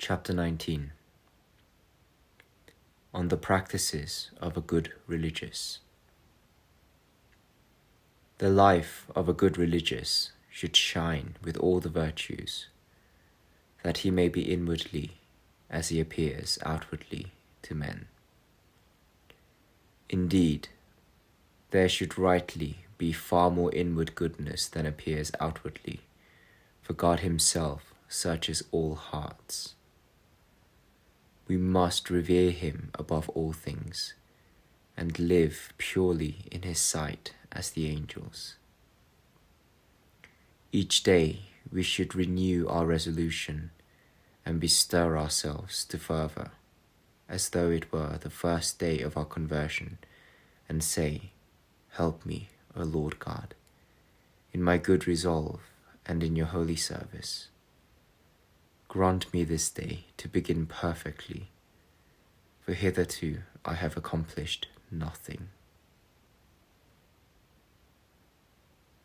Chapter 19. On the practices of a good religious. The life of a good religious should shine with all the virtues, that he may be inwardly as he appears outwardly to men. Indeed, there should rightly be far more inward goodness than appears outwardly, for God himself searches all hearts. We must revere him above all things, and live purely in his sight as the angels. Each day we should renew our resolution and bestir ourselves to fervour, as though it were the first day of our conversion, and say, "Help me, O Lord God, in my good resolve and in your holy service. Grant me this day to begin perfectly, for hitherto I have accomplished nothing."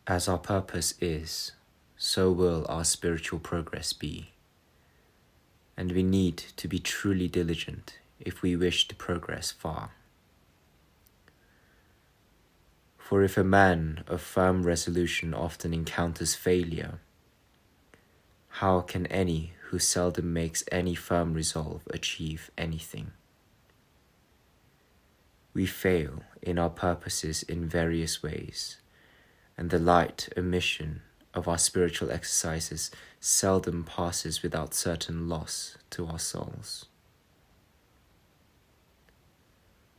As our purpose is, so will our spiritual progress be, and we need to be truly diligent if we wish to progress far. For if a man of firm resolution often encounters failure, how can any who seldom makes any firm resolve achieve anything? We fail in our purposes in various ways, and the light omission of our spiritual exercises seldom passes without certain loss to our souls.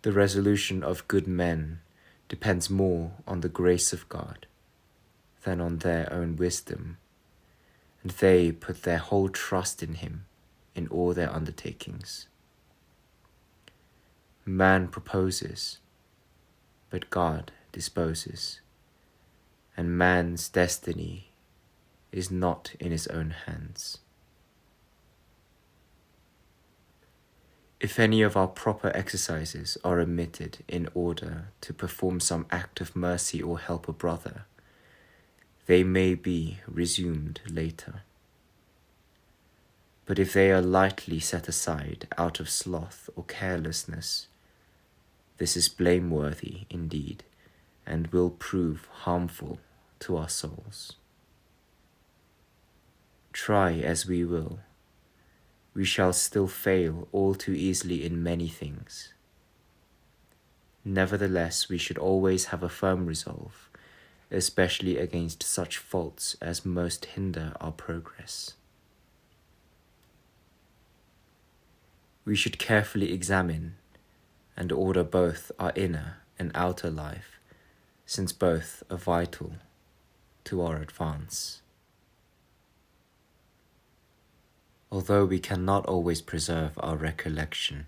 The resolution of good men depends more on the grace of God than on their own wisdom, and they put their whole trust in him in all their undertakings. Man proposes, but God disposes, and man's destiny is not in his own hands. If any of our proper exercises are omitted in order to perform some act of mercy or help a brother, they may be resumed later. But if they are lightly set aside out of sloth or carelessness, this is blameworthy indeed, and will prove harmful to our souls. Try as we will, we shall still fail all too easily in many things. Nevertheless, we should always have a firm resolve, especially against such faults as most hinder our progress. We should carefully examine and order both our inner and outer life, since both are vital to our advance. Although we cannot always preserve our recollection,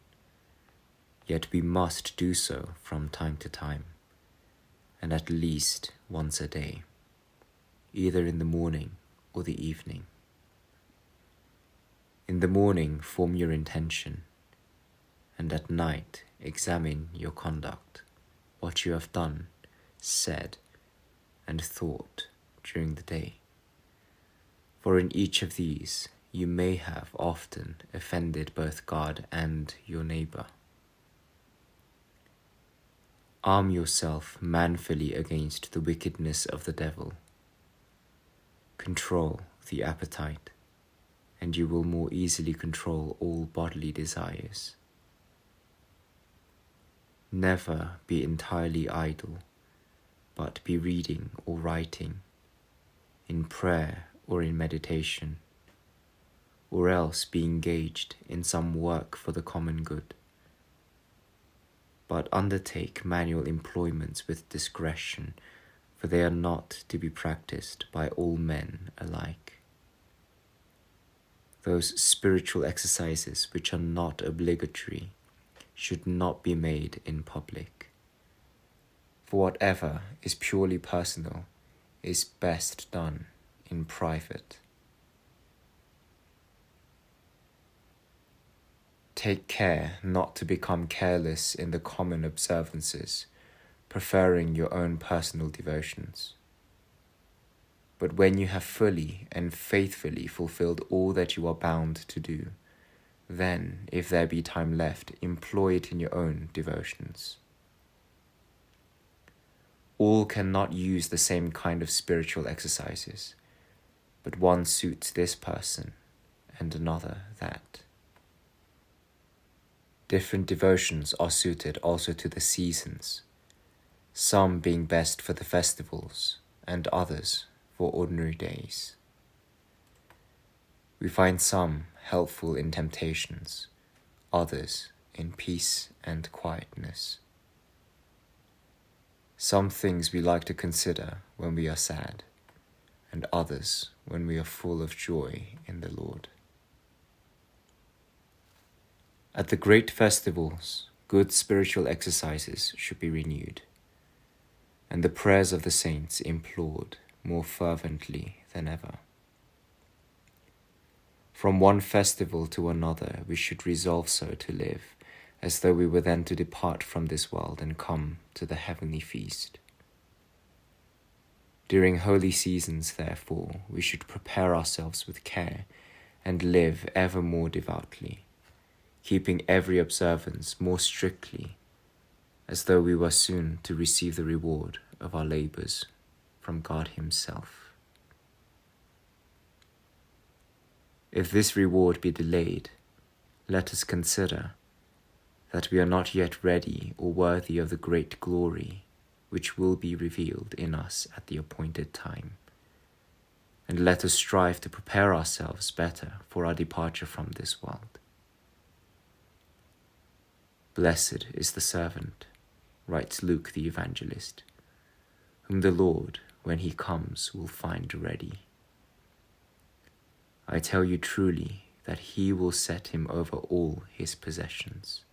yet we must do so from time to time, and at least once a day, either in the morning or the evening. In the morning, form your intention, and at night examine your conduct, what you have done, said, and thought during the day. For in each of these you may have often offended both God and your neighbour. Arm yourself manfully against the wickedness of the devil. Control the appetite, and you will more easily control all bodily desires. Never be entirely idle, but be reading or writing, in prayer or in meditation, or else be engaged in some work for the common good. But undertake manual employments with discretion, for they are not to be practiced by all men alike. Those spiritual exercises which are not obligatory should not be made in public. For whatever is purely personal is best done in private. Take care not to become careless in the common observances, preferring your own personal devotions. But when you have fully and faithfully fulfilled all that you are bound to do, then, if there be time left, employ it in your own devotions. All cannot use the same kind of spiritual exercises, but one suits this person and another that. Different devotions are suited also to the seasons, some being best for the festivals and others for ordinary days. We find some helpful in temptations, others in peace and quietness. Some things we like to consider when we are sad, and others when we are full of joy in the Lord. At the great festivals, good spiritual exercises should be renewed, and the prayers of the saints implored more fervently than ever. From one festival to another, we should resolve so to live, as though we were then to depart from this world and come to the heavenly feast. During holy seasons, therefore, we should prepare ourselves with care and live ever more devoutly, keeping every observance more strictly, as though we were soon to receive the reward of our labors from God Himself. If this reward be delayed, let us consider that we are not yet ready or worthy of the great glory which will be revealed in us at the appointed time, and let us strive to prepare ourselves better for our departure from this world. Blessed is the servant, writes Luke the evangelist, whom the Lord, when He comes, will find ready. I tell you truly that He will set him over all His possessions.